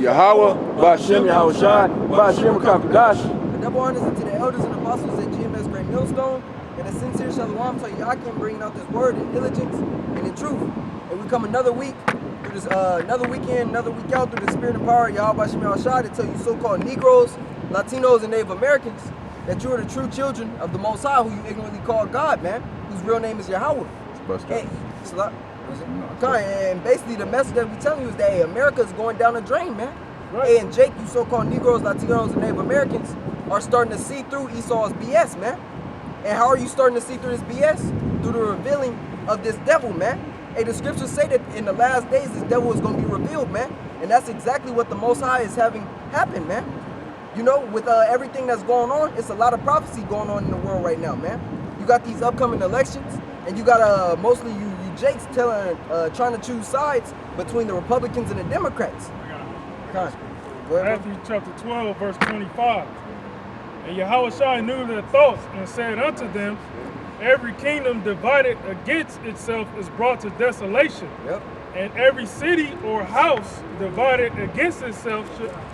Yahweh, Ba'Shem Yahushai, Ba'Shem Kakadash. A double honors unto the elders and apostles at GMS Great Millstone, and a sincere shalom to Yakim, bringing out this word in diligence and in truth. And we come another week through this, another weekend, another week out through the spirit and power of Yahweh Ba'Shem Yahushai to tell you so-called Negroes, Latinos, and Native Americans that you are the true children of the Most High, who you ignorantly call God, man, whose real name is Yahweh. And basically the message that we're telling you is that, hey, America is going down the drain, man. Right. Hey, and Jake, you so-called Negroes, Latinos, and Native Americans are starting to see through Esau's BS, man. And how are you starting to see through this BS? Through the revealing of this devil, man. Hey, the scriptures say that in the last days, this devil is going to be revealed, man. And that's exactly what the Most High is having happen, man. You know, with everything that's going on, it's a lot of prophecy going on in the world right now, man. You got these upcoming elections, and you got mostly you Jakes trying to choose sides between the Republicans and the Democrats. Matthew chapter 12, verse 25. And Yahushua knew their thoughts and said unto them, every kingdom divided against itself is brought to desolation. Yep. And every city or house divided against itself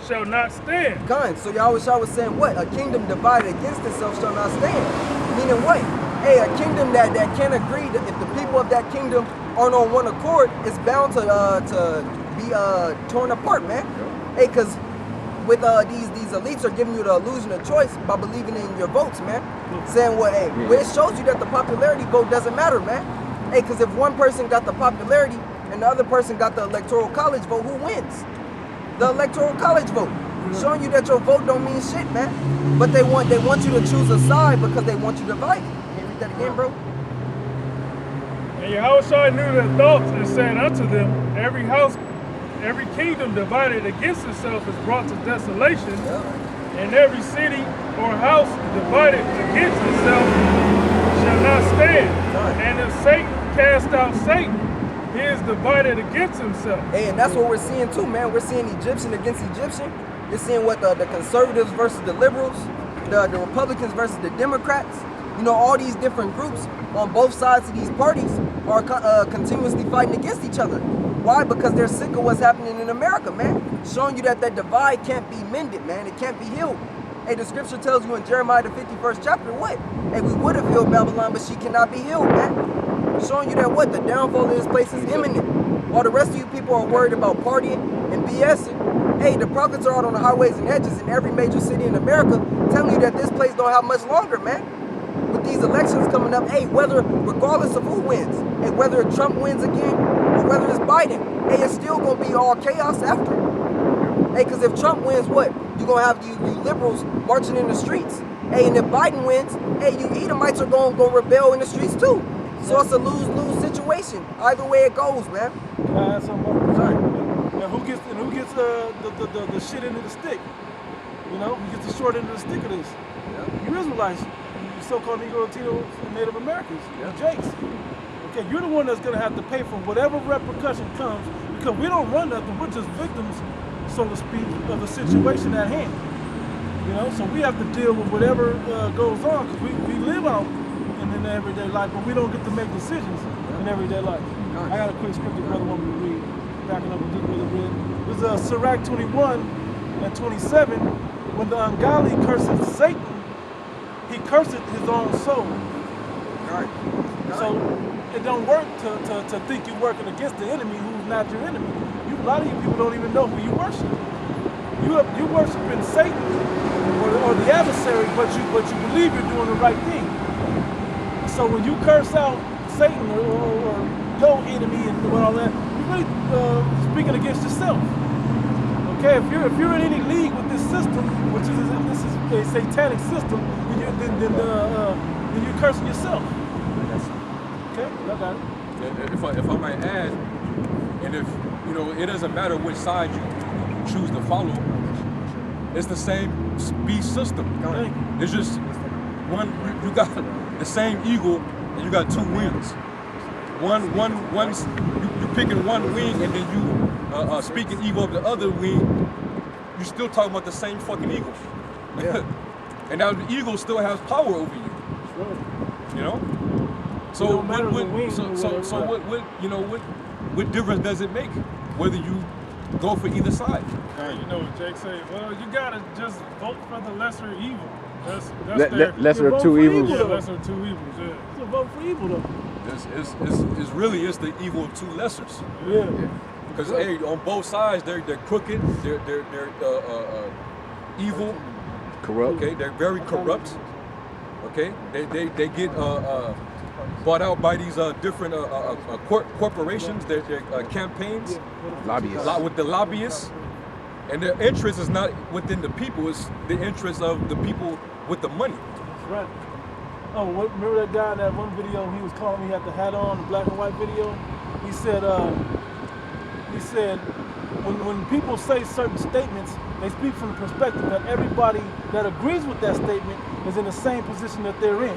shall not stand. So Yahushua was saying what? A kingdom divided against itself shall not stand. Meaning what? Hey, a kingdom that can't agree, that if the people of that kingdom aren't on one accord, it's bound to be torn apart, man. Hey, because with these elites are giving you the illusion of choice by believing in your votes, man. Saying what, hey, well, it shows you that the popularity vote doesn't matter, man. Hey, because if one person got the popularity and the other person got the electoral college vote, who wins? The electoral college vote. Showing you that your vote don't mean shit, man. But they want you to choose a side because they want you divided. That again, bro. And Yahushua knew their thoughts and said unto them, every kingdom divided against itself is brought to desolation, and every city or house divided against itself shall not stand. And if Satan cast out Satan, he is divided against himself. Hey, and that's what we're seeing too, man. We're seeing Egyptian against Egyptian. You're seeing what the conservatives versus the liberals, the Republicans versus the Democrats. You know, all these different groups on both sides of these parties are continuously fighting against each other. Why? Because they're sick of what's happening in America, man. Showing you that divide can't be mended, man. It can't be healed. Hey, the scripture tells you in Jeremiah the 51st chapter, what? Hey, we would have healed Babylon, but she cannot be healed, man. Showing you that what? The downfall of this place is imminent. While the rest of you people are worried about partying and BSing, hey, the prophets are out on the highways and hedges in every major city in America telling you that this place don't have much longer, man. With these elections coming up, hey, regardless of who wins, hey, whether Trump wins again or whether it's Biden, hey, it's still gonna be all chaos after. Hey, because if Trump wins, what? You're gonna have you liberals marching in the streets. Hey, and if Biden wins, hey, you Edomites are gonna rebel in the streets too. So it's a lose-lose situation. Either way it goes, man. Can I add something? Sorry. Now, who gets the shit into the stick? You know, who gets the short end of the stick of this? Yeah. You Israelites. So-called Negro, Latino, and Native Americans, you Jakes. Okay, you're the one that's gonna have to pay for whatever repercussion comes, because we don't run nothing, we're just victims, so to speak, of the situation at hand. You know, so we have to deal with whatever goes on, because we live out in everyday life, but we don't get to make decisions in everyday life. I got a quick scripture brother want me to read, backing up with this brother read. It was Sirach 21 and 27, when the ungodly curses Satan, he cursed his own soul. Right. So it don't work to think you're working against the enemy who's not your enemy. A lot of you people don't even know who you worship. You worshiping Satan or the adversary, but you believe you're doing the right thing. So when you curse out Satan or your enemy and all that, you're really speaking against yourself. Okay, if you're in any league with this system, which is a satanic system, then you're cursing yourself. Okay, I got it. If I might add, and if you know, it doesn't matter which side you choose to follow. It's the same beast system. It's just one. You got the same eagle, and you got two wings. One's you picking one wing, and then you speaking evil of the other wing. You still talking about the same fucking eagle. Yeah. And now the eagle still has power over you. You know. So what difference does it make whether you go for either side. You know what Jake say? Well, you gotta just vote for the lesser evil. That's Lesser vote of two for evils. yeah, evil. lesser of two evils. Yeah. It's a vote for evil, though. It's really the evil of two lessers. Yeah. Because hey, on both sides, they're crooked, they're evil. Corrupt. Okay, they're very corrupt. Okay, they get bought out by these different corporations, their campaigns, Lobbyists. with the lobbyists, and their interest is not within the people; it's the interest of the people with the money. That's right. Oh, remember that guy in that one video? He was calling me, he had the hat on, the black and white video. He said, when people say certain statements, they speak from the perspective that everybody that agrees with that statement is in the same position that they're in,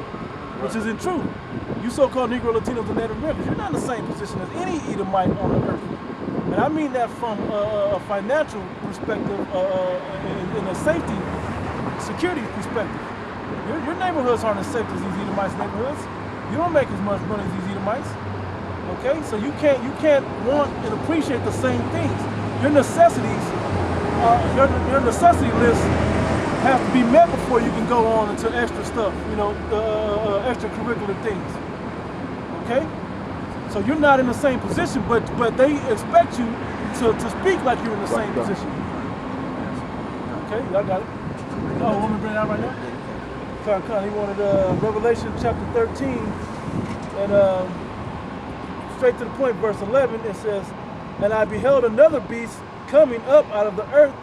which isn't true. You so-called Negro, Latinos, and Native Americans, you're not in the same position as any Edomite on the earth. And I mean that from a financial perspective, in a safety, security perspective. Your neighborhoods aren't as safe as these Edomites' neighborhoods. You don't make as much money as these Edomites. Okay, so you can't want and appreciate the same things. Your necessities, your necessity list has to be met before you can go on into extra stuff. You know, extracurricular things. Okay, so you're not in the same position, but they expect you to speak like you're in the same position. Okay, y'all got it. Oh, want me to bring it out right now? He wanted Revelation chapter 13 and straight to the point, verse 11. It says, "And I beheld another beast coming up out of the earth,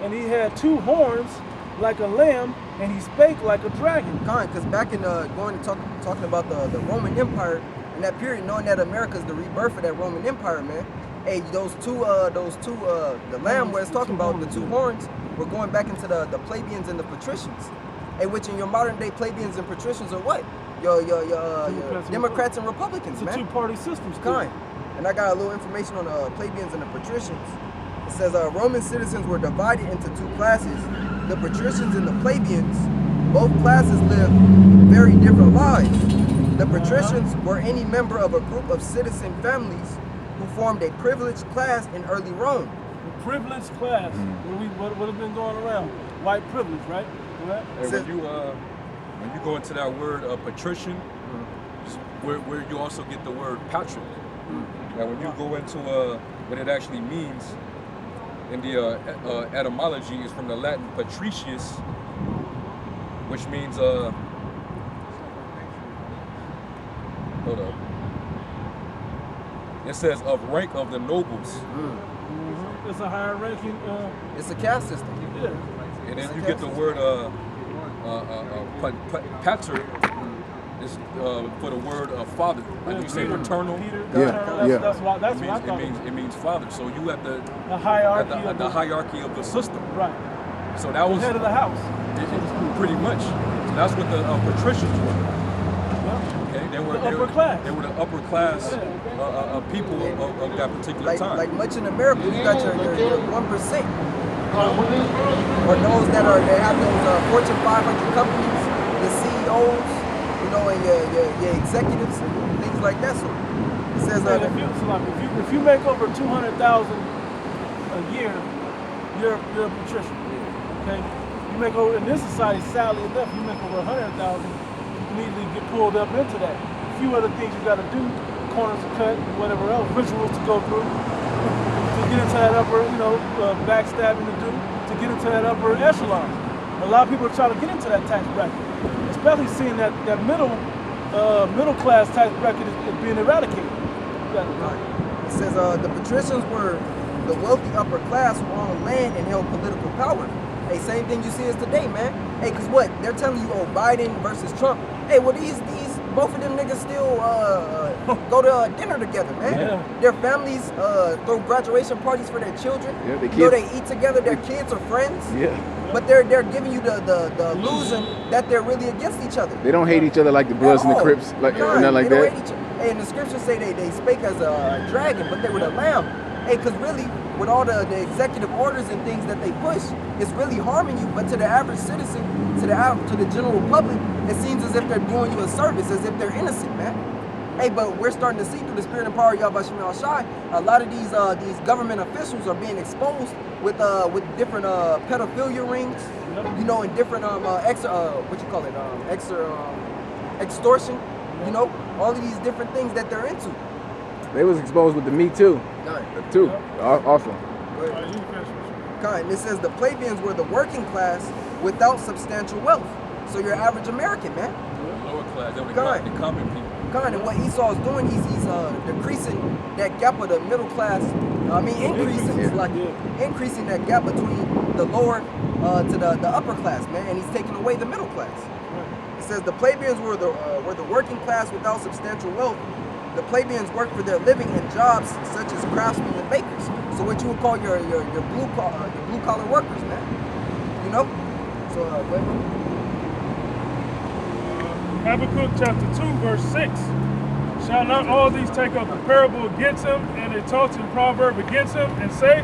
and he had two horns like a lamb, and he spake like a dragon." Because back in talking about the Roman Empire in that period, knowing that America is the rebirth of that Roman Empire, man. Hey, those two the lamb where it's talking about the two horns, we're going back into the plebeians and the patricians. Hey, which in your modern day plebeians and patricians are what? Your Democrats and Republicans, It's man. a two-party system. Kind. And I got a little information on the plebeians and the patricians. It says Roman citizens were divided into two classes. The patricians and the plebeians. Both classes lived very different lives. The patricians were any member of a group of citizen families who formed a privileged class in early Rome. The privileged class. What has been going around? White privilege, right? Correct? And when you go into that word patrician, where you also get the word patron. Now, when you go into what it actually means in the etymology, is from the Latin patricius, which means hold up. It says of rank of the nobles. It's a higher ranking. It's a caste system. Yeah. And then you get the word pater is for the word father. Like you say paternal. That's what I thought. It means father. So you at the hierarchy at the hierarchy of the system. Right. So that was Head of the house. pretty much. So that's what the patricians were. Okay, they were upper class. They were the upper class people of that particular time. Like much in America, you got your 1%. Or those that have those Fortune 500 companies, the CEOs, you know, and your executives and things like that. So it says if you make over 200,000 a year, you're a patrician. Okay, you make over in this society, sadly enough, you make over 100,000, you can easily get pulled up into that. A few other things you got to do, corners to cut, whatever else, rituals to go through. To get into that upper, backstabbing to get into that upper echelon. A lot of people are trying to get into that tax bracket, especially seeing that middle class tax bracket is being eradicated. It says the patricians were the wealthy upper class who owned land and held political power. Hey, same thing you see as today, man. Hey, cause what? They're telling you, Biden versus Trump. Hey, well both of them niggas still go to dinner together, man. Yeah. Their families throw graduation parties for their children. Yeah, they eat together. Their kids are friends. Yeah. But they're giving you the illusion that they're really against each other. They don't hate each other like the Bloods and the Crips, nothing like that. Hey, and the scriptures say they spake as a dragon, but they were the lamb. Hey, because really, with all the executive orders and things that they push, it's really harming you. But to the average citizen, to the general public, it seems as if they're doing you a service, as if they're innocent, man. Hey, but we're starting to see through the spirit and power of Yahweh Shem Shai, a lot of these government officials are being exposed with different pedophilia rings, you know, and different extortion, you know, all of these different things that they're into. They was exposed with the Me Too. Too. Awesome. And it says the plebeians were the working class without substantial wealth. So your average American, man. Lower class, they were the common people. And what Esau is doing, he's decreasing that gap of the middle class. Increasing that gap between the lower to the upper class, man. And he's taking away the middle class. It says the plebeians were the working class without substantial wealth. The plebeians worked for their living in jobs such as craftsmen and bakers. So what you would call your blue collar workers, man. You know. So go ahead. Habakkuk chapter 2, verse 6. Shall not all these take up a parable against him, and a taunting proverb against him, and say,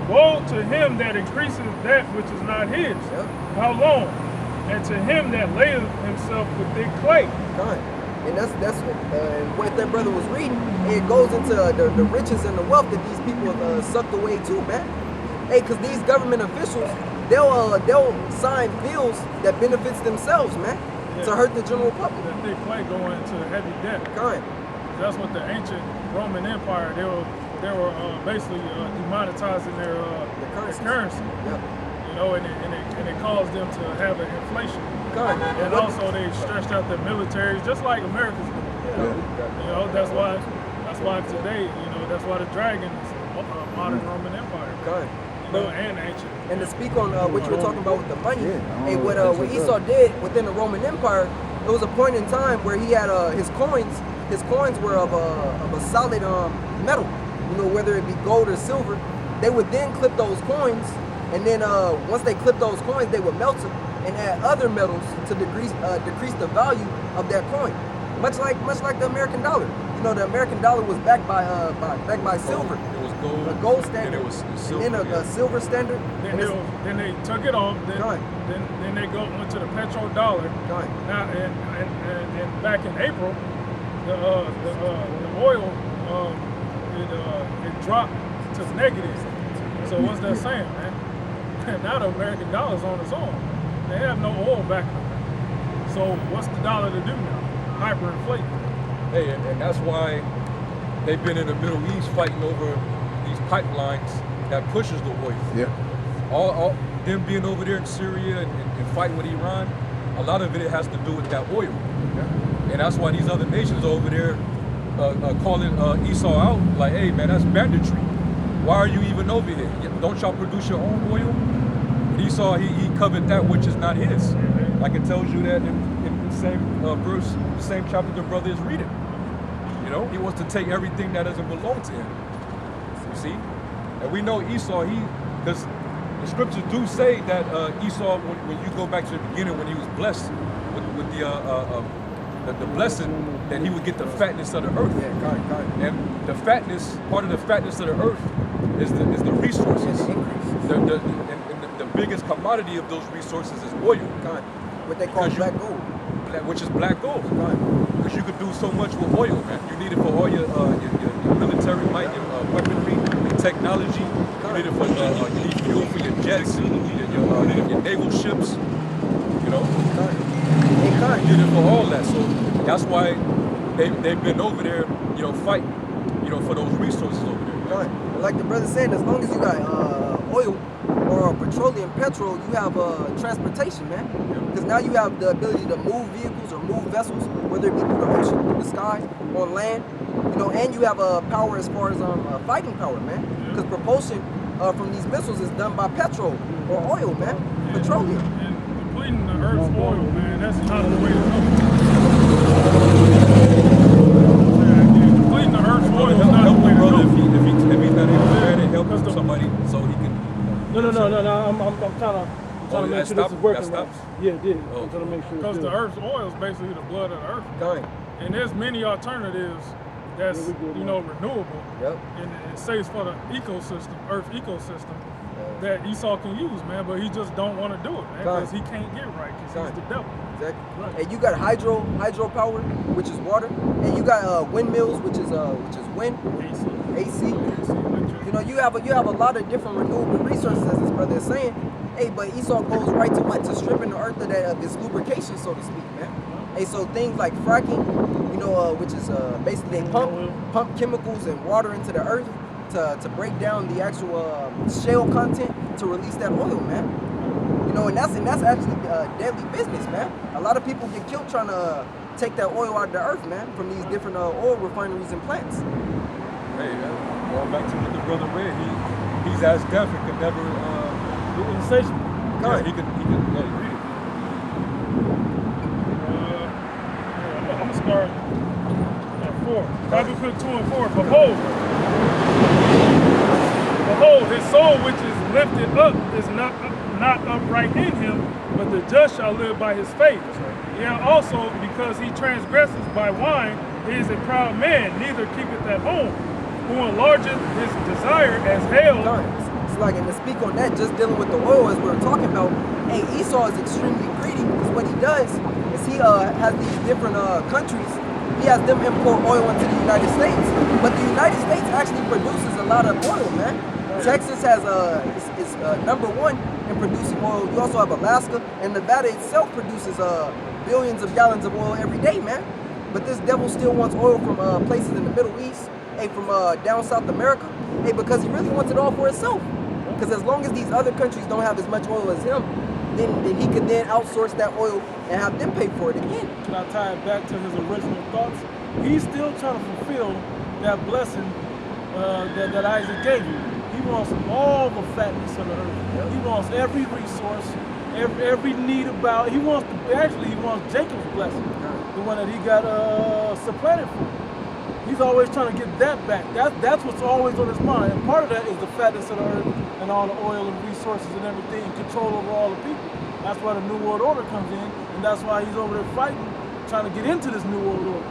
woe to him that increaseth that which is not his. Yep. How long? And to him that layeth himself with thick clay. And that's what that brother was reading. It goes into the riches and the wealth that these people have sucked away too, man. Hey, because these government officials, they'll sign bills that benefits themselves, man. To hurt the general public. That thick clay going into heavy debt. That's what the ancient Roman Empire, they were basically demonetizing their currency. Yep. You know, and it caused them to have an inflation. And also they stretched out their militaries, just like America's do. You know, that's why today, you know, that's why the dragon is a modern Roman Empire. You know, and ancient. And to speak on what you were talking about with the money, hey, what Esau did within the Roman Empire, there was a point in time where he had his coins. His coins were of a solid metal, you know, whether it be gold or silver. They would then clip those coins, and then once they clip those coins, they would melt them and add other metals to decrease the value of that coin. Much like the American dollar. You know, the American dollar was backed by silver. It was gold. A gold standard. And it was silver. And a silver standard. Then they took it off. Then they went to the petrodollar. Now and back in April, the oil it dropped to negative. So what's that saying, man? Now the American dollar's on its own. They have no oil back. So what's the dollar to do now? Hyperinflate. Hey, and that's why they've been in the Middle East fighting over these pipelines that pushes the oil. Yeah. All them being over there in Syria and fighting with Iran, a lot of it has to do with that oil. Yeah. And that's why these other nations over there calling Esau out, like, hey man, that's banditry. Why are you even over here? Don't y'all produce your own oil? And Esau, he covered that which is not his. Like it tells you that in the same verse, the same chapter the brother is reading. You know, he wants to take everything that doesn't belong to him. You see? And we know Esau, because the scriptures do say that Esau, when you go back to the beginning, when he was blessed with the blessing, that he would get the fatness of the earth. And the fatness, part of the fatness of the earth is the resources. The biggest commodity of those resources is oil. What they call black gold. Which is black gold. Because you could do so much with oil, man. You need it for all your military might, your weaponry, your technology. You need it for you need fuel for your jets, your naval ships. You know, you need it for all that. So that's why they've been over there, you know, fighting, you know, for those resources over there. Like the brother said, as long as you got oil or petroleum, petrol, you have transportation, man. Because now you have the ability to move vehicles or move vessels, whether it be through the ocean, through the sky, on land, you know, and you have power as far as fighting power, man. Because propulsion from these missiles is done by petrol or oil, man, petroleum. And depleting the earth's oil, man, that's not the way to go. Depleting the earth's oil is not the way to go. If he's not able to help somebody so he can. No. I'm trying to make sure this is working right. Yeah, it did. I'm trying to make sure. Because the earth's oil is basically the blood of the earth. And there's many alternatives that's renewable. Yep. And it saves for the ecosystem, earth ecosystem. that Esau can use, man, but he just don't want to do it, man, because he can't get right, because he's the devil. Exactly. Right. And you got hydropower, which is water, and you got windmills, which is wind, AC. You know, you have a lot of different renewable resources, as this brother is saying. Hey, but Esau goes right to what? To stripping the earth of that this lubrication, so to speak, man. Hey, so things like fracking, you know, which is basically they pump chemicals and water into the earth to break down the actual shale content to release that oil, man. You know, and that's actually deadly business, man. A lot of people get killed trying to take that oil out of the earth, man, from these different oil refineries and plants. Hey, going back to what the brother read, he's as deaf and could never insatiable. Yeah, he can read it. I'm gonna start at 4. Habakkuk 2 and 4. Behold, his soul which is lifted up is not upright in him, but the just shall live by his faith. Yeah, also because he transgresses by wine, he is a proud man, neither keepeth at home, who enlargeth his desire as hell. It's like, and to speak on that, just dealing with the oil as we were talking about, hey, Esau is extremely greedy because what he does is he has these different countries. He has them import oil into the United States, but the United States actually produces a lot of oil, man. Texas has is number 1 in producing oil. You also have Alaska, and Nevada itself produces billions of gallons of oil every day, man. But this devil still wants oil from places in the Middle East, hey, from down South America, hey, because he really wants it all for himself. Because as long as these other countries don't have as much oil as him, then he could then outsource that oil and have them pay for it again. Can I tie it back to his original thoughts? He's still trying to fulfill that blessing that Isaac gave you. He wants all the fatness of the earth. He wants every resource, every need about. He wants Jacob's blessing, the one that he got supplanted for. He's always trying to get that back. That's what's always on his mind. And part of that is the fatness of the earth and all the oil and resources and everything, and control over all the people. That's why the New World Order comes in, and that's why he's over there fighting, trying to get into this New World Order.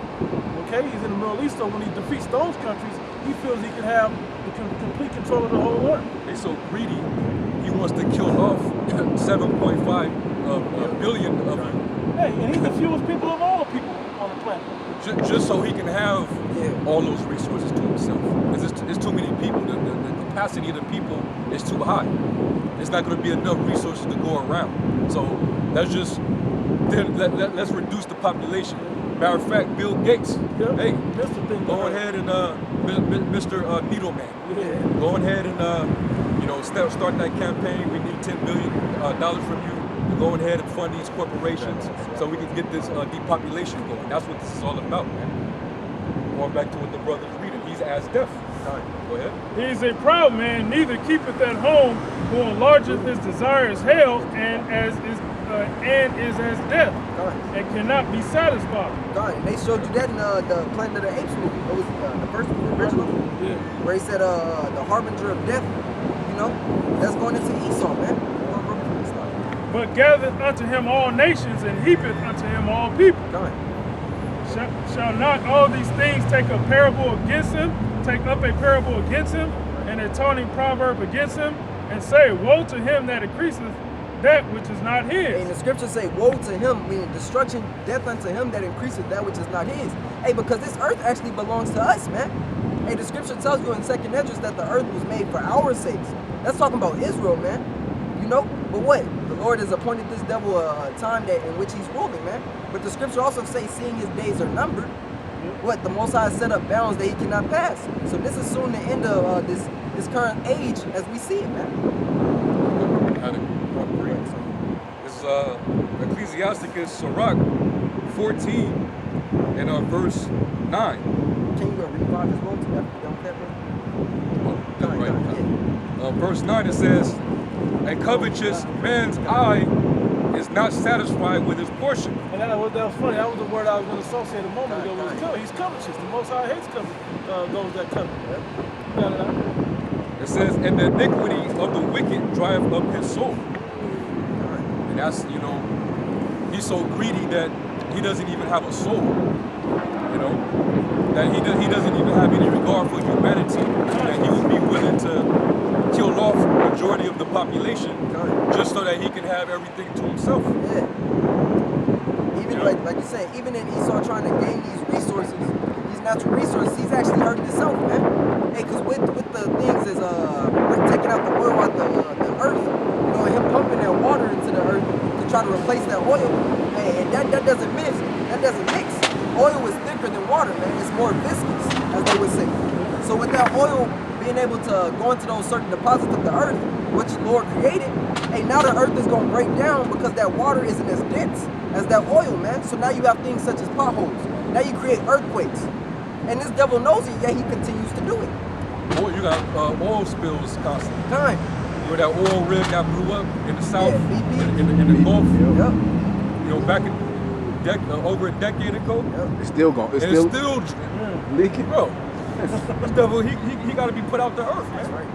Okay, he's in the Middle East, so when he defeats those countries, he feels he can have the complete control of the whole world. He's so greedy, he wants to kill off 7.5 billion of them. Hey, and he the fewest people of all the people on the planet. Just so he can have all those resources to himself. It's too many people. The capacity of the people is too high. It's not going to be enough resources to go around. So let's reduce the population. Matter of fact, Bill Gates, hey, go ahead and Mr. Needleman, go ahead and start that campaign. We need $10 billion from you. Go ahead and fund these corporations so we can get this depopulation going. That's what this is all about, man. Going back to what the brother's reading, he's as deaf. Go ahead. He is a proud man, neither keepeth at home, who enlargeth his desire as hell, and is as death, and cannot be satisfied. And they showed you that in the Planet of the Apes movie. It was the first movie, original, where he said the harbinger of death. You know, that's going into Esau, man. But gathereth unto him all nations, and heapeth unto him all people. Shall not all these things take up a parable against him, and a taunting proverb against him, and say, woe to him that increaseth that which is not his. And the scriptures say, woe to him, meaning destruction, death unto him that increaseth that which is not his. Hey, because this earth actually belongs to us, man. Hey, the scripture tells you in 2nd Esdras that the earth was made for our sakes. That's talking about Israel, man. You know? But what? The Lord has appointed this devil a time in which he's ruling, man. But the scripture also says, seeing his days are numbered, what? The Most High set up bounds that he cannot pass. So this is soon the end of this current age as we see it, man. This is Ecclesiasticus Sirach 14 and verse 9. Can you read 5 as well? Verse 9 it says, and covetous man's eye is not satisfied with his portion. And that was funny. That was the word I was going to associate a moment ago. He's covetous. The Most High hates those that covet. It says, and the iniquity of the wicked drive up his soul. And that's, he's so greedy that he doesn't even have a soul. That he doesn't even have any regard for humanity. That he would be willing to kill off majority of the population just so that he can have everything to himself. Yeah. Even like you're saying, even in Esau trying to gain these resources, these natural resources, he's actually hurting himself, man. Hey, because with the things is taking out the oil out the earth, you know, him pumping that water into the earth to try to replace that oil, and that doesn't mix. That doesn't mix. Oil is thicker than water, man. It's more viscous, as they would say. So with that oil being able to go into those certain deposits of the earth, which the Lord created, hey, now the earth is going to break down because that water isn't as dense as that oil, man. So now you have things such as potholes. Now you create earthquakes. And this devil knows it, yet he continues to do it. Or you got oil spills constantly. Time. You know, that oil rig that blew up in the South, BP. in the Gulf. Yep. You know, back over a decade ago. Yep. It's still going. It's still leaking. Bro, this devil, he got to be put out the earth, man. That's right.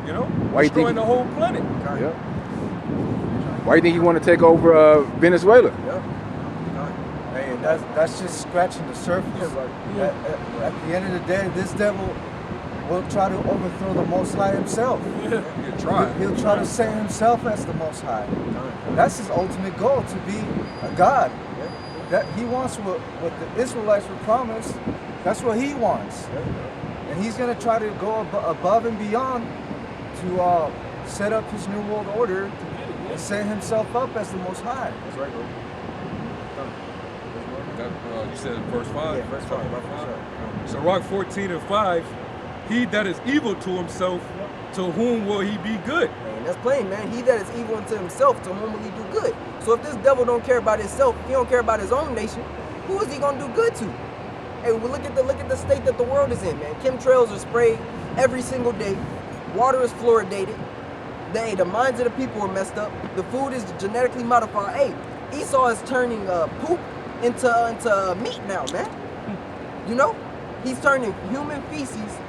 You know, Why you destroying think- the whole planet. Yep. Why do you think he want to take over Venezuela? Yep. Hey, that's just scratching the surface. At the end of the day, this devil will try to overthrow the Most High himself. You try. He'll try to say himself as the Most High. That's his ultimate goal, to be a God. That he wants what the Israelites were promised. That's what he wants. And he's going to try to go above and beyond to set up his new world order and set himself up as the Most High. That's right, bro. You said verse 5? Yeah, verse 5. Sirach 14:5, he that is evil to himself, to whom will he be good? And that's plain, man. He that is evil unto himself, to whom will he do good? So if this devil don't care about himself, he don't care about his own nation, who is he gonna do good to? Hey, well, look at the state that the world is in, man. Chemtrails are sprayed every single day. Water is fluoridated. The minds of the people are messed up. The food is genetically modified. Hey, Esau is turning poop into meat now, man. You know, he's turning human feces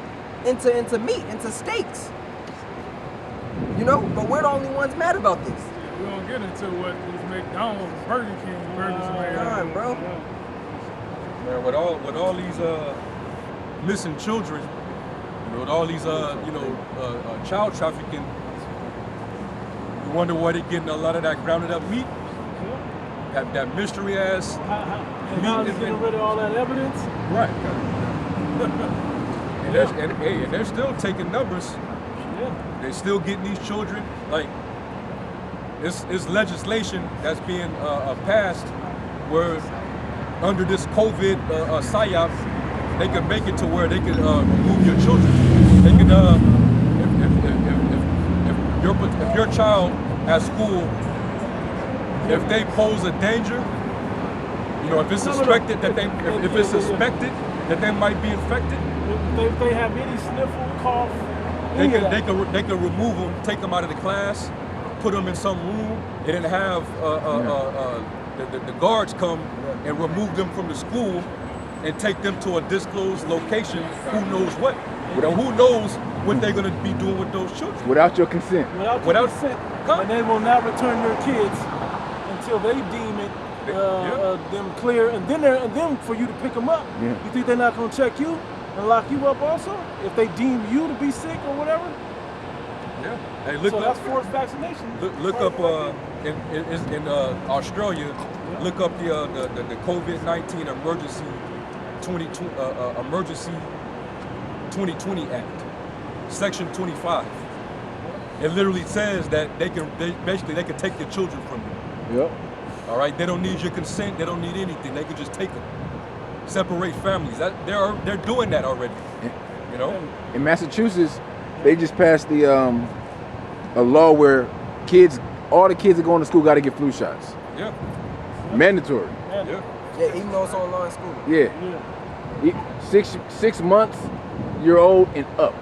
into meat, into steaks. You know, but we're the only ones mad about this. We don't get into what these McDonald's, Burger King burgers are made out of. Bro. Man, with all these missing children, you know, with all these child trafficking, you wonder why they're getting a lot of that grounded up meat, that mystery ass And meat. how he's getting rid of all that evidence? Right. and they're still taking numbers. Yeah. They're still getting these children. Like, it's legislation that's being passed where under this COVID psyop, they can make it to where they can remove your children. They can, if your child at school, if they pose a danger, you know, if it's suspected that they might be infected, If they have any sniffle, cough, they can remove them, take them out of the class, put them in some room, and then have the guards come and remove them from the school and take them to a disclosed location. Who knows what? Who knows what they're going to be doing with those children? Without your consent. without consent. And they will not return your kids until they deem it them clear, and then for you to pick them up. Yeah. You think they're not going to check you and lock you up also if they deem you to be sick or whatever? Yeah. Hey, look So up. that's forced vaccination. Look up in Australia. Look up the COVID-19 emergency 2020 Act, Section 25. It literally says that they can take your children from you. Yep. All right, they don't need your consent. They don't need anything. They can just take them. Separate families. They're doing that already. You know. In Massachusetts, they just passed a law where all the kids that go into school got to get flu shots. Yeah. Mandatory. Yeah. Yeah, even though it's online school. Yeah. Yeah. 6 months, year old and up.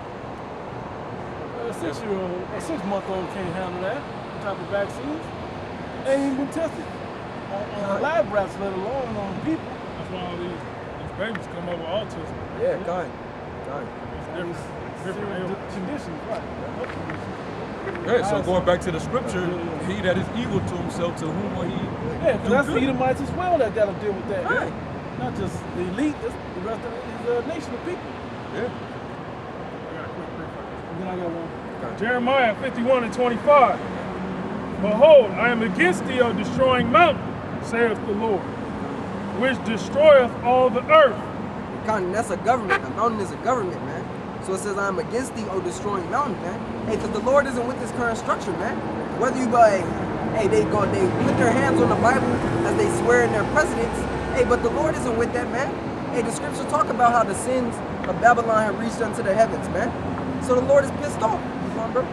A 6-month-old can't handle that type of vaccines. They ain't even been tested on lab rats, let alone on people. That's why all these babies come up with autism. Yeah, kind. It's different ailments. Conditions, right? Yeah. So going back to the scripture, he that is evil to himself, to whom will he? Yeah, because that's the Edomites as well that got to deal with that. Right. Not just the elite, that's the rest of the nation of people. Yeah. I got a quick brief on this. then I got one. Jeremiah 51 and 25. Behold, I am against thee, O destroying mountain, saith the Lord, which destroyeth all the earth. That's a government. A mountain is a government, man. So it says, I'm against thee, O destroying mountain, man. Hey, because the Lord isn't with this current structure, man. Whether you buy, hey, they put their hands on the Bible as they swear in their presidents. Hey, but the Lord isn't with that, man. Hey, the scripture talk about how the sins of Babylon have reached unto the heavens, man. So the Lord is pissed off. Come on, bro.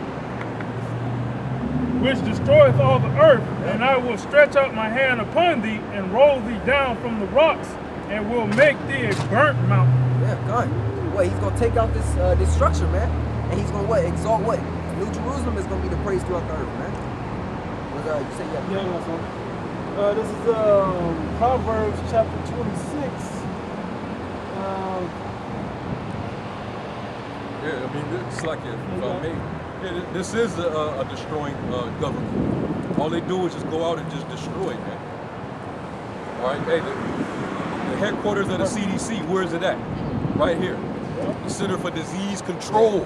Which destroyeth all the earth, and I will stretch out my hand upon thee, and roll thee down from the rocks, and will make thee a burnt mountain. Yeah, God. What, he's gonna take out this structure, man, and he's gonna what? Exalt what? New Jerusalem is gonna be the praise throughout the earth, man. What you say? Yeah. Yeah, that's one. This is Proverbs chapter 26. Yeah, I mean, it's like this is a destroying government. All they do is just go out and just destroy, man. All right, hey, the headquarters of the CDC, where is it at? Right here. The Center for Disease Control.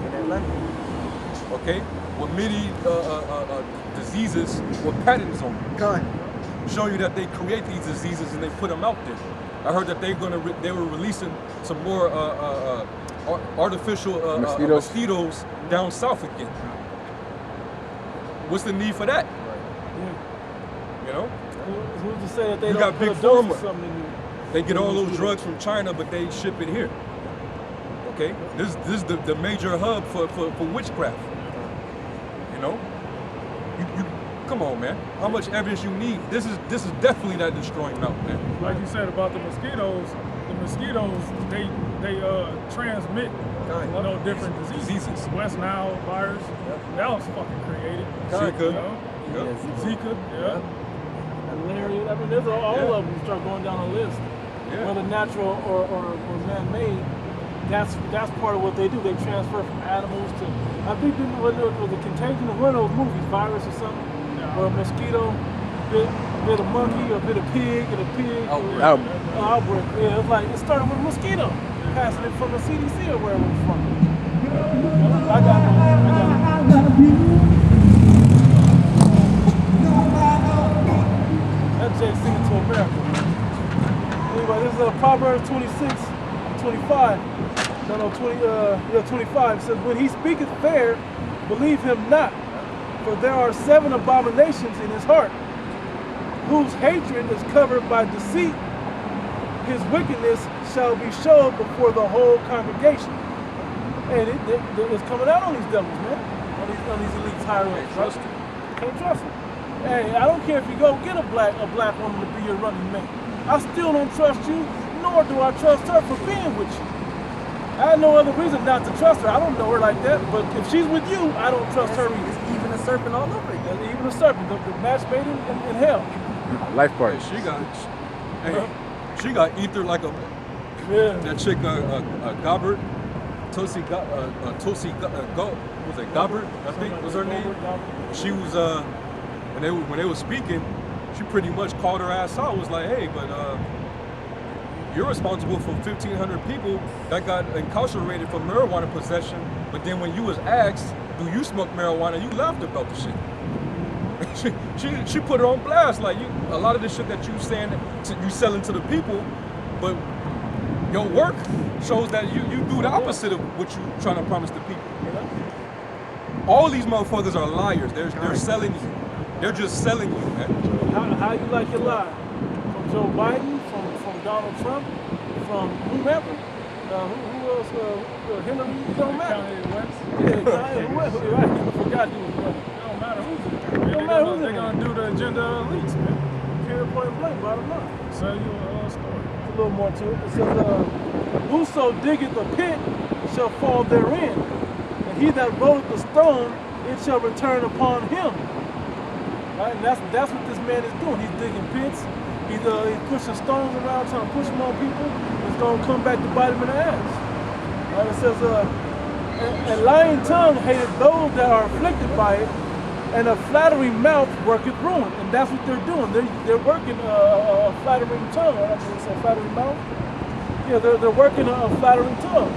Okay, with many diseases with patents on them. Showing you that they create these diseases and they put them out there. I heard that they were releasing some more artificial mosquitoes down south again. What's the need for that? You know? Who's to say that they you don't got put big a dose of pharma. something in you? They get all those drugs from China, but they ship it here. Okay, this is the major hub for witchcraft. You know, you come on, man. How much evidence you need? This is definitely not destroying mountain, man. Like you said about the mosquitoes they transmit different diseases. West Nile virus, that was fucking created. Zika, you know? Zika, yeah. Malaria. I mean, there's all of them. You start going down the list. Yeah. Whether natural or man-made, that's part of what they do. They transfer from animals to. I think it was the Contagion of one of those movies, Virus or something, or a mosquito bit a monkey or bit a pig and a pig. Outbreak. Yeah, it's like it started with a mosquito, passing it from the CDC or wherever it's from. I got it. That Jay singing to America. Anyway, this is Proverbs 26, 25. 25. It says, when he speaketh fair, believe him not, for there are 7 abominations in his heart, whose hatred is covered by deceit. His wickedness shall be showed before the whole congregation. And it's coming out on these devils, man. On these elite tyrants. Can't trust them. Hey, I don't care if you go get a black woman to be your running mate. I still don't trust you, nor do I trust her for being with you. I have no other reason not to trust her. I don't know her like that, but if she's with you, I don't trust her either. It's even a serpent all over again. Even a serpent, the match made in hell. Life party. She got ether like a that chick Gobbert, Tulsi was it Gobbert? I think was her name. She was when they were speaking, she pretty much called her ass out. Was like, hey, but you're responsible for 1,500 people that got incarcerated for marijuana possession. But then when you was asked, do you smoke marijuana? You laughed about the shit. She put it on blast. Like a lot of the shit that you saying you selling to the people, but your work shows that you do the opposite of what you trying to promise the people. All these motherfuckers are liars. They're selling you. They're just selling you, man. How you like your lie? From Joe Biden, from Donald Trump, from whomever. Who else? Hillary. It don't matter. Kanye West. Right. I forgot he was running. It don't matter who's in there. They're gonna do the agenda of elites, man. Period, point blank, bottom line. Sell you a story. A little more to it. It says, whoso diggeth a pit shall fall therein, and he that rolleth the stone, it shall return upon him. Right? And that's what this man is doing. He's digging pits. He's pushing stones around, trying to push them on people. It's going to come back to bite him in the ass. Right? It says, and lying tongue hateth those that are afflicted by it, and a flattering mouth worketh ruin. And that's what they're doing. They're working a flattering tongue. Right? It's a flattering mouth. Yeah, they're working a flattering tongue.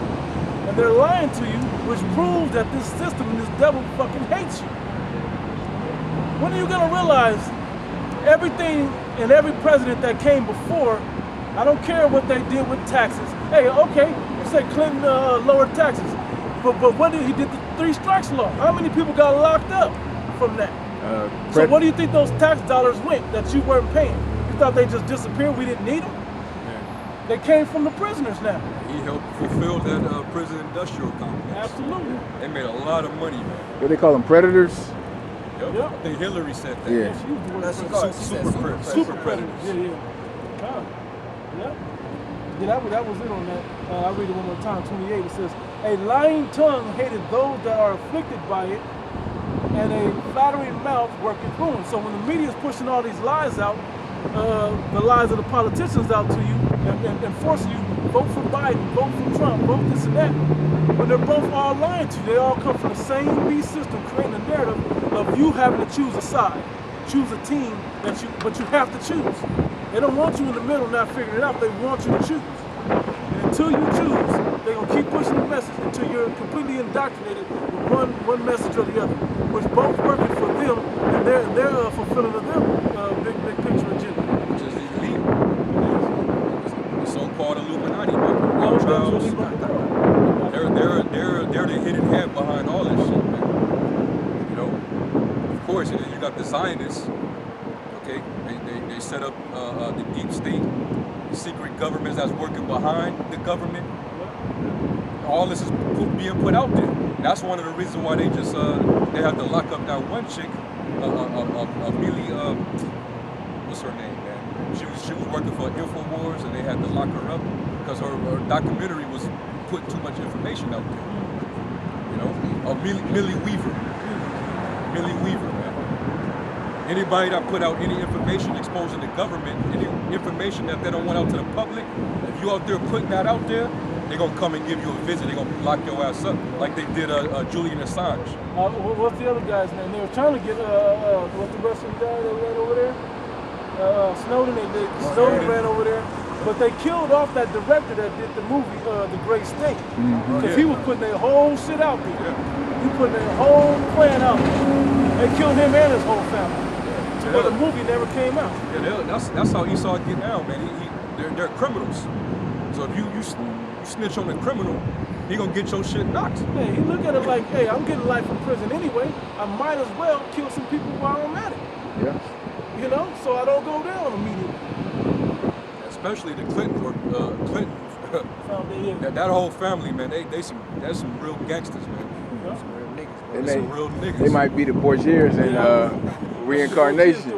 And they're lying to you, which proves that this system and this devil fucking hates you. When are you gonna realize everything and every president that came before, I don't care what they did with taxes. Hey, okay, you say Clinton lowered taxes, but when did he did the 3 strikes law? How many people got locked up from that? So what do you think those tax dollars went that you weren't paying? You thought they just disappeared, we didn't need them? Yeah. They came from the prisoners now. He helped fulfill that prison industrial complex. Absolutely. They made a lot of money, man. What they call them, predators? Yep. Yep. I think Hillary said that. Yeah. She was the word No, she for called it- it. she said Super predators. Yeah, yeah. Yeah. Yeah, that was it on that. I'll read it one more time. 28, it says, a lying tongue hated those that are afflicted by it, and a flattering mouth worketh ruin. So when the media is pushing all these lies out, the lies of the politicians out to you, and forcing you, vote for Biden, vote for Trump, vote this and that, but they're both all lying to you. They all come from the same beast system, creating a narrative of you having to choose a side, choose a team but you have to choose. They don't want you in the middle not figuring it out. They want you to choose. And until you choose, they're going to keep pushing the message until you're completely indoctrinated with one message or the other, which both working for them, and they're fulfilling of their big picture agenda. Which is elite. The so-called Illuminati, man. Charles. They're the hidden hand behind all this shit, man. You know, of course, and then you got the Zionists. Okay, they set up the deep state, the secret governments that's working behind the government. All this is being put out there. That's one of the reasons why they just they have to lock up that one chick, Amelie, what's her name, man? She was working for InfoWars, and they had to lock her up because her documentary was putting too much information out there. You know, Millie Weaver, man. Anybody that put out any information exposing the government, any information that they don't want out to the public, if you out there putting that out there, they're gonna come and give you a visit. They're gonna lock your ass up like they did Julian Assange. What's the other guy's name? They were trying to get what's the Russian guy that ran over there? Snowden. Snowden ran over there, but they killed off that director that did the movie The Great State, because he was putting their whole shit out there. He putting their whole plan out there. They killed him and his whole family. But the movie never came out. Yeah, that's how Esau get down, man. They're criminals. So if you snitch on a criminal, he gonna get your shit knocked. Hey, he look at it like, hey, I'm getting life in prison anyway. I might as well kill some people while I'm at it. Yeah. You know, so I don't go down immediately. Especially the Clinton Found that whole family, man. That's some real gangsters, man. They some real niggas. They might be the Borgiers in reincarnation.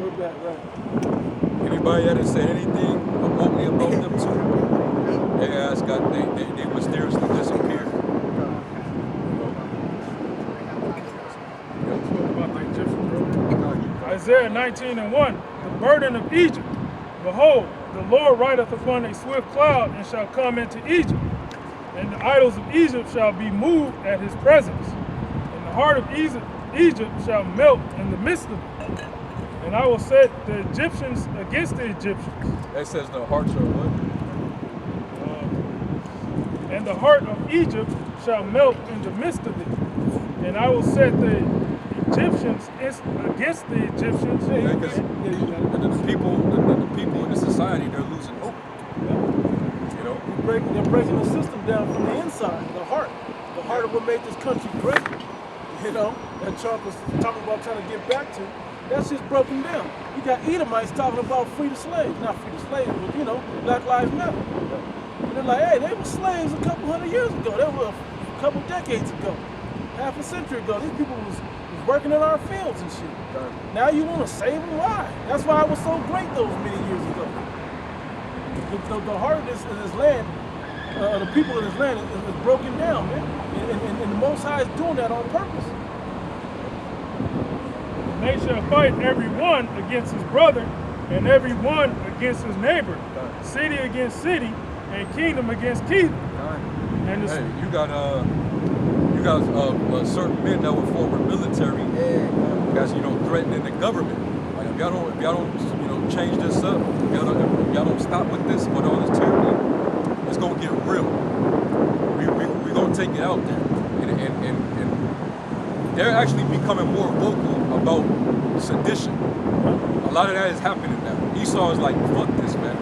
Anybody that has said anything remotely about them too, their ass they mysteriously disappeared. Isaiah 19:1, the burden of Egypt. Behold, the Lord rideth upon a swift cloud and shall come into Egypt. And the idols of Egypt shall be moved at his presence. And the heart of Egypt shall melt in the midst of it. And I will set the Egyptians against the Egyptians. That says the hearts are what? And the heart of Egypt shall melt in the midst of it. And I will set the Egyptians against the Egyptians. Yeah, because the people in the society, they're losing hope. You know? They're breaking the system down from the inside, the heart of what made this country great. You know, that Trump was talking about trying to get back to. That's just broken down. You got Edomites talking about free the slaves, not free the slaves, but you know, Black Lives Matter. And they're like, hey, they were slaves a couple hundred years ago. They were a couple decades ago, half a century ago. These people was working in our fields and shit. Now you want to save them? Why? That's why it was so great those many years ago. The heart of this land, the people of this land is broken down, man. And the Most High is doing that on purpose. They shall fight every one against his brother, and every one against his neighbor, city against city, and kingdom against kingdom. And you got certain men that were former military, that's threatening the government. Like if y'all don't change this up, if y'all don't stop with all this tyranny, it's gonna get real. We're gonna take it out there. and they're actually becoming more vocal about sedition. A lot of that is happening now. Esau is like, fuck this, man.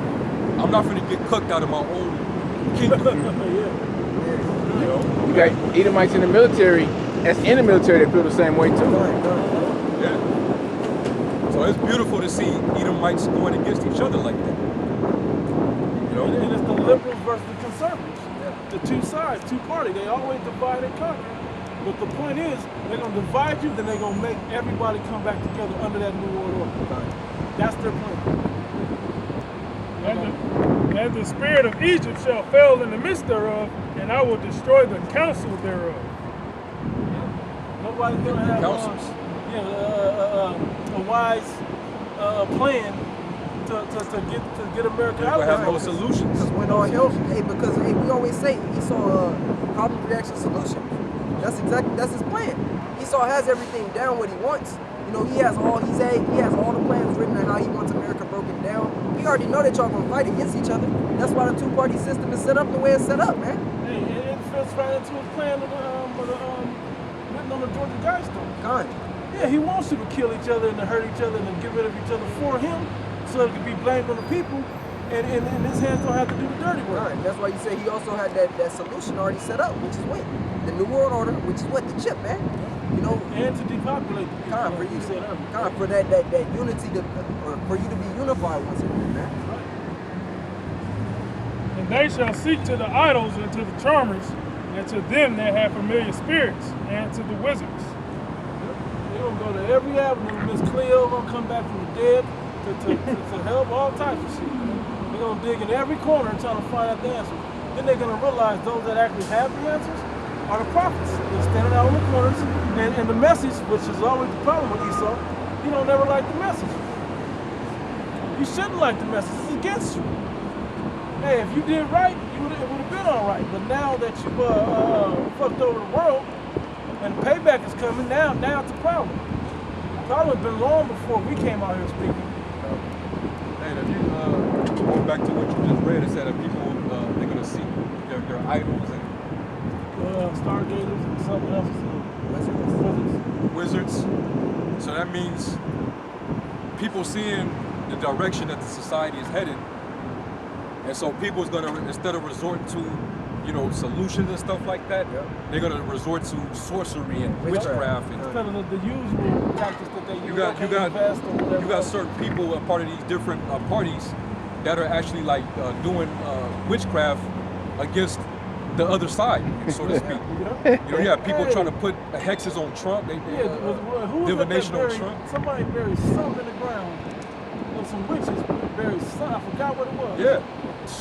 I'm not gonna get cooked out of my own kingdom. You know? You got Edomites in the military. That's in the military. They feel the same way too. Yeah. So it's beautiful to see Edomites going against each other like that. You know? And it's the liberals versus the conservatives. The two sides, two parties. They always divide and conquer. But the point is, they're gonna divide you, then they're gonna make everybody come back together under that new world order. That's their plan. And the spirit of Egypt shall fail in the midst thereof, and I will destroy the counsel thereof. Nobody's gonna have a wise plan to get America out of have this. no solutions. Because when all hell, because we always say Esau problem reaction solution. That's his plan. Esau has everything down what he wants. You know, he has all the plans written on how he wants America broken down. We already know that y'all gonna fight against each other. That's why the two-party system is set up the way it's set up, man. Hey, it fits right into his plan written on the Georgia Guidestone. God. Yeah, he wants you to kill each other and to hurt each other and to get rid of each other for him, so it can be blamed on the people, and his hands don't have to do the dirty work. Right. That's why you say he also had that solution already set up, which is what? The New World Order, which is what? The chip, man. You know, And to depopulate the people. for you said earlier. for that unity or for you to be unified once again, man. And they shall seek to the idols and to the charmers, and to them that have familiar spirits, and to the wizards. They're gonna go to every avenue. Miss Cleo gonna come back from the dead to help all types of shit. They're gonna dig in every corner and try to find out the answers. Then they're gonna realize those that actually have the answers are the prophets. They're standing out on the corners, and the message, which is always the problem with Esau, you don't never like the message. You shouldn't like the message. It's against you. Hey, if you did right, it would have been all right. But now that you've fucked over the world, and payback is coming, now it's a problem. The problem has been long before we came out here speaking. And if you going back to what you just read, it said that people they're gonna see their idols and Stargazers and something else. wizards. So that means people seeing the direction that the society is headed, and so people's gonna, instead of resorting to, you know, solutions and stuff like that, they're gonna resort to sorcery and witchcraft. And It's kind of the usual tactics that they use. you got certain people, a part of these different parties, that are actually like doing witchcraft against the other side, so to speak. You know, you have people trying to put hexes on Trump, divination on Trump. Somebody buried something in the ground. There some witches buried something. I forgot what it was. Yeah.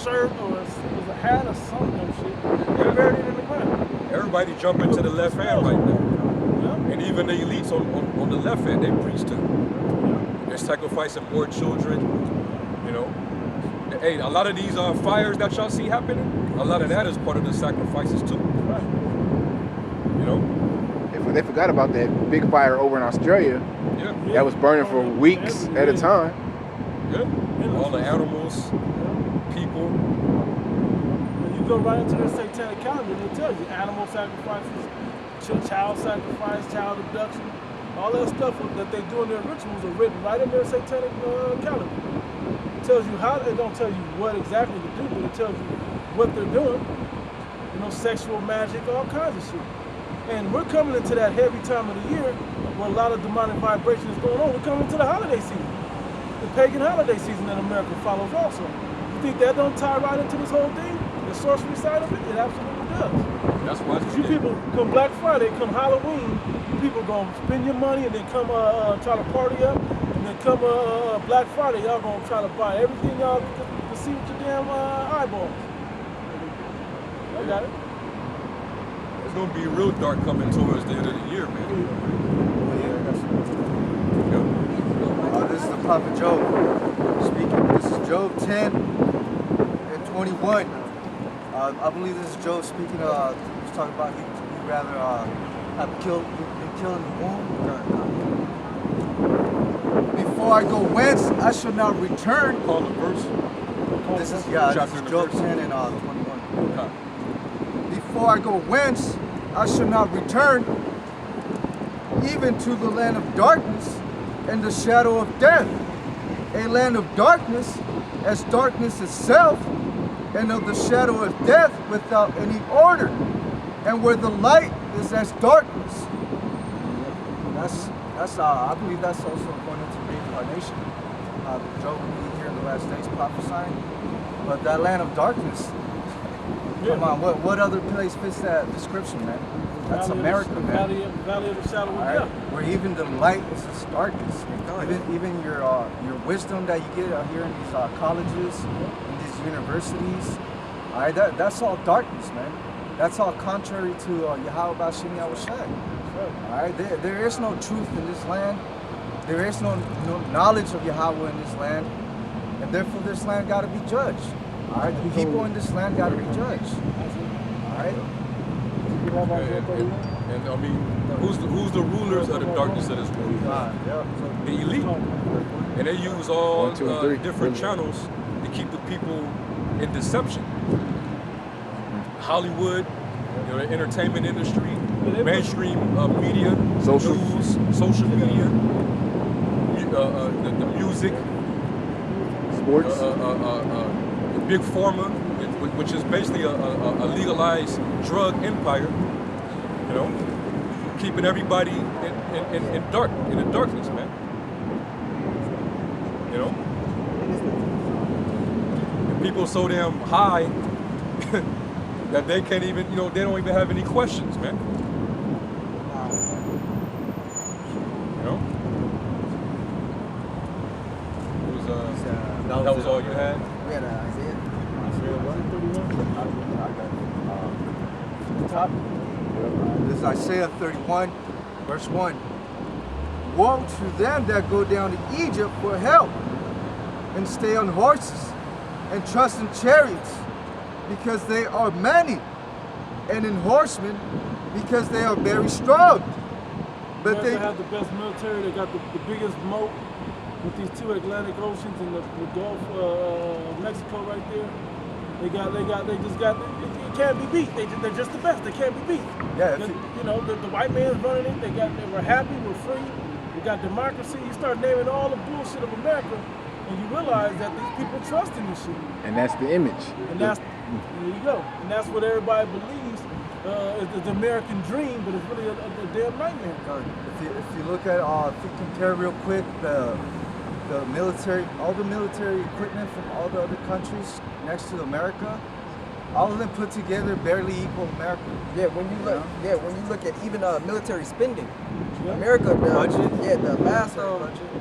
Shirt or it was a hat or something shit. They buried it in the ground. Everybody jumping to the left hand right now. And even the elites on the left hand, they preach to. They're sacrificing more children, you know. Hey, a lot of these fires that y'all see happening, a lot of that is part of the sacrifices too. Right. You know? They forgot about that big fire over in Australia. Yeah. That was burning for weeks at a time. Yeah. All the animals, people. When you go right into the satanic calendar, it tells you animal sacrifices, child sacrifice, child abduction, all that stuff that they do in their rituals are written right in their satanic calendar. It tells you how, it don't tell you what exactly to do, but it tells you what they're doing. You know, sexual magic, all kinds of shit. And we're coming into that heavy time of the year where a lot of demonic vibration is going on. We're coming into the holiday season. The pagan holiday season in America follows also. You think that don't tie right into this whole thing? The sorcery side of it? It absolutely does. That's why You people, come Black Friday, come Halloween, you people gonna spend your money and then come try to party up, and then come Black Friday, y'all gonna try to buy everything y'all can see with your damn eyeballs. I got it. it's gonna be real dark coming towards the end of the year, man. This is the Prophet Job speaking. This is Job 10 and 21. I believe this is Job speaking. He's talking about he'd rather have been killed in the womb. Before I go whence, I shall not return. Call the verse. This is Job 10 and 21. Before I go whence, I shall not return even to the land of darkness and the shadow of death, a land of darkness as darkness itself, and of the shadow of death without any order, and where the light is as darkness. That's I believe that's also according to reincarnation. Job will be here in the last days prophesying. But that land of darkness, come on, what other place fits that description, man? That's America, man. Valley of the shadow of death. Where even the light is just darkness. Even your wisdom that you get out here in these colleges, in these universities, all right, that's all darkness, man. That's all contrary to Yahweh Bashim Yahushai. All right, there is no truth in this land. There is no knowledge of Yahweh in this land, and therefore this land got to be judged. All right, the people in this land got to be judged. All right. And I mean, who's the rulers of the darkness of this world? The elite. And they use all different channels to keep the people in deception. Hollywood, the entertainment industry, mainstream media, news, social media, the music, sports, the big pharma, which is basically a legalized drug empire. You know, keeping everybody in the darkness, man. You know, and people so damn high that they can't even, they don't even have any questions, man. You know, that was all you had. We had Isaiah. This is Isaiah 31, verse 1. Woe to them that go down to Egypt for help, and stay on horses, and trust in chariots, because they are many, and in horsemen, because they are very strong. But they have the best military. They got the biggest moat with these two Atlantic Oceans and the Gulf of Mexico right there. They just got. It can't be beat. They're just the best. They can't be beat. Yeah. The white man's running it. They were happy. We're free. We got democracy. You start naming all the bullshit of America, and you realize that these people trust in this shit. and that's the image. And there you go. And that's what everybody believes is the American dream, but it's really a damn nightmare. If you look at, if you compare real quick the military, all the military equipment from all the other countries next to America, all of them put together barely equal America. Yeah, when you look at even military spending, America,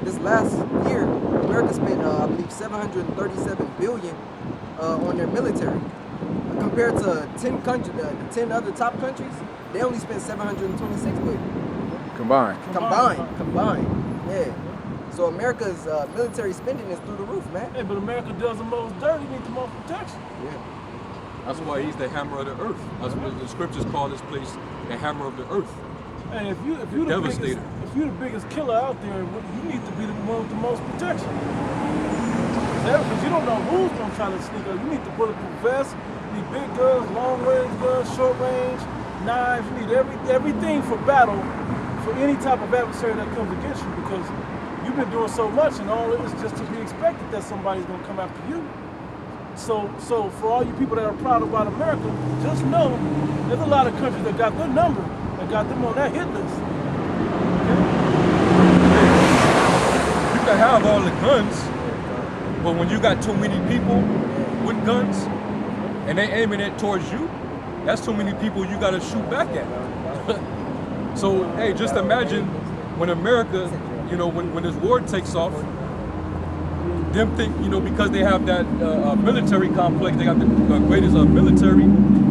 this last year, America spent I believe 737 billion on their military. Compared to 10 countries, the 10 other top countries, they only spent 726 billion. Combined. Yeah. So America's military spending is through the roof, man. Hey, but America does the most dirt. He needs the most protection. Yeah. That's why he's the hammer of the earth. That's what the scriptures call this place the hammer of the earth. And if you're the biggest killer out there, you need to be the one with the most protection. Because you don't know who's gonna try to sneak up. You need the bulletproof vest, you need big guns, long range guns, short range, knives. You need everything for battle, for any type of adversary that comes against you. Because you've been doing so much, and all it is just to be expected that somebody's gonna come after you. So for all you people that are proud about America, just know there's a lot of countries that got their number, that got them on that hit list. You can have all the guns, but when you got too many people with guns and they aiming it towards you, that's too many people you gotta shoot back at. So hey, just imagine when America, when this war takes off, them think, because they have that military complex, they got the greatest military,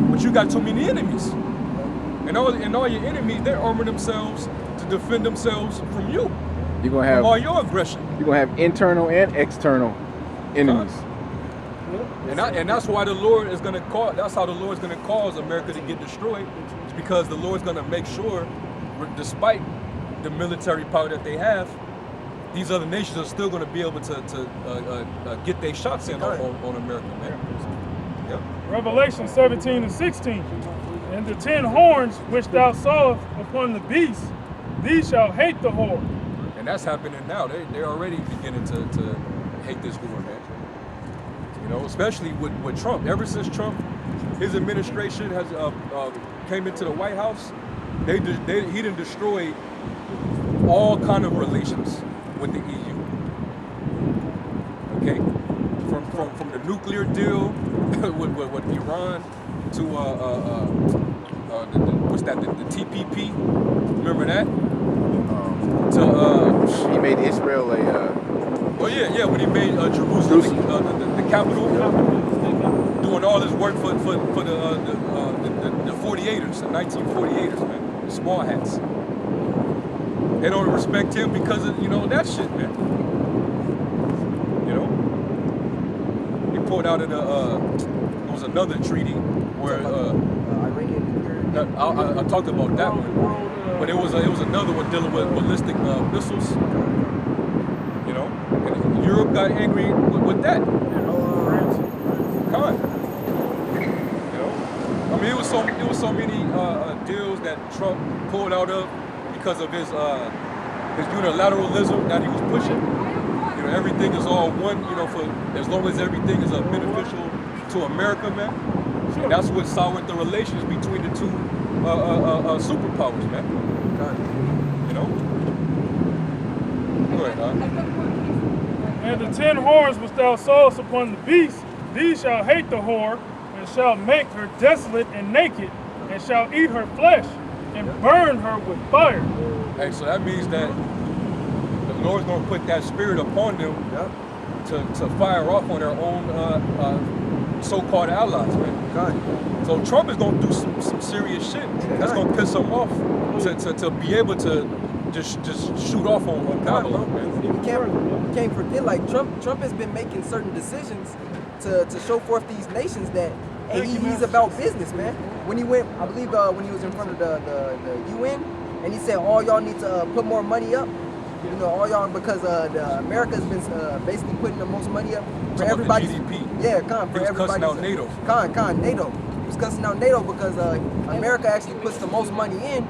but you got too many enemies. And all your enemies, they're arming themselves to defend themselves from you. You're gonna have from all your aggression. You're gonna have internal and external enemies. And that's why the Lord is gonna cause. That's how the Lord is gonna cause America to get destroyed. It's because the Lord's gonna make sure, despite the military power that they have, these other nations are still going to be able to get their shots in on America, man. Yep. Revelation 17 and 16. And the 10 horns which thou sawest upon the beast, these shall hate the whore. And that's happening now. They're already beginning to hate this war, man. You know, especially with Trump. Ever since Trump, his administration has came into the White House, he done destroyed all kind of relations with the EU. Okay, from the nuclear deal with Iran to what's that? The TPP. Remember that? He made Israel a. Oh yeah, when he made Jerusalem the capital, doing all his work for the 48ers, the 1948ers, man, the small hats. They don't respect him because of that shit, man. You know, he pulled out of there was another treaty where I talked about that one, but it was another one dealing with ballistic missiles. You know, and Europe got angry with that. God. You know, I mean, it was so many deals that Trump pulled out of because of his unilateralism that he was pushing. You know, everything is all one. You know, for as long as everything is beneficial to America, man. Sure. And that's what soured the relations between the two superpowers, man. You know. Go ahead, And the 10 horns which thou sawest upon the beast, these shall hate the whore, and shall make her desolate and naked, and shall eat her flesh, and burn her with fire. Hey, so that means that the Lord's gonna put that spirit upon them to fire off on their own so-called allies, man. So Trump is gonna do some serious shit. That's gonna piss him off to be able to just shoot off on Babylon, man. You can't forget, like Trump has been making certain decisions to show forth these nations that hey, he's about business, man. When he went, I believe when he was in front of the UN, and he said all y'all need to put more money up. You know, all y'all, because America's been basically putting the most money up for everybody. GDP. Yeah, for everybody. Cussing out NATO. NATO. He was cussing out NATO because America actually puts the most money in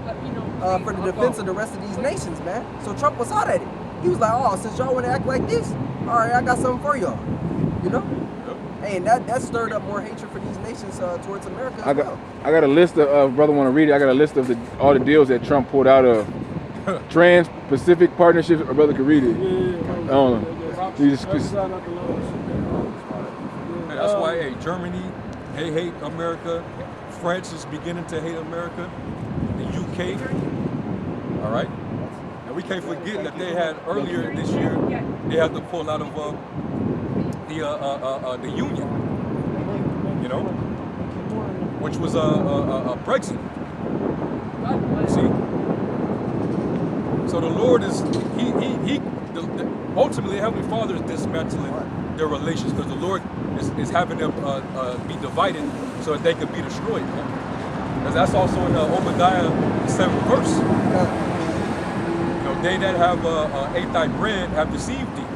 for the defense of the rest of these nations, man. So Trump was hot at it. He was like, oh, since y'all want to act like this, all right, I got something for y'all. You know? Hey, and that stirred up more hatred for these nations towards America as well. I got a list of, brother want to read it, I got a list of all the deals that Trump pulled out of. Trans-Pacific partnerships, or brother could read it. I don't know. That's why, hey, Germany, they hate America. France is beginning to hate America. The UK, all right? And we can't forget that they had earlier this year, they had to pull out of the Union, you know, which was a Brexit. See? So the Lord is, ultimately, the Heavenly Father is dismantling their relations because the Lord is having them be divided so that they can be destroyed. Because that's also in Obadiah 7th verse. You know, they that have ate thy bread have deceived thee.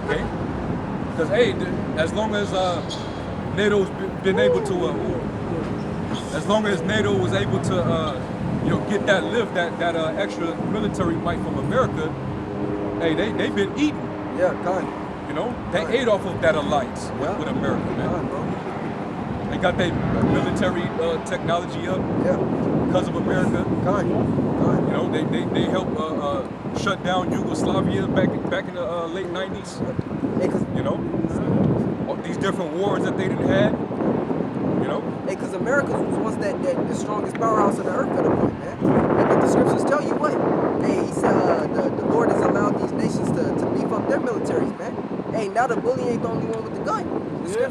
Okay? Because, hey, as long as NATO's been able to, as long as NATO was able to, get that lift, that extra military might from America, hey, they've been eating. Yeah, You know, they ate off of that alliance with America, man. They got their military technology up because of America. You know, they helped shut down Yugoslavia back in the late 90s. You know, all these different wars that they didn't have. You know? Hey, because America was the strongest powerhouse on the earth at the point, man. But the scriptures tell you what? Hey, he said the Lord has allowed these nations to beef up their militaries, man. Hey, now the bully ain't the only one with the gun. The scriptures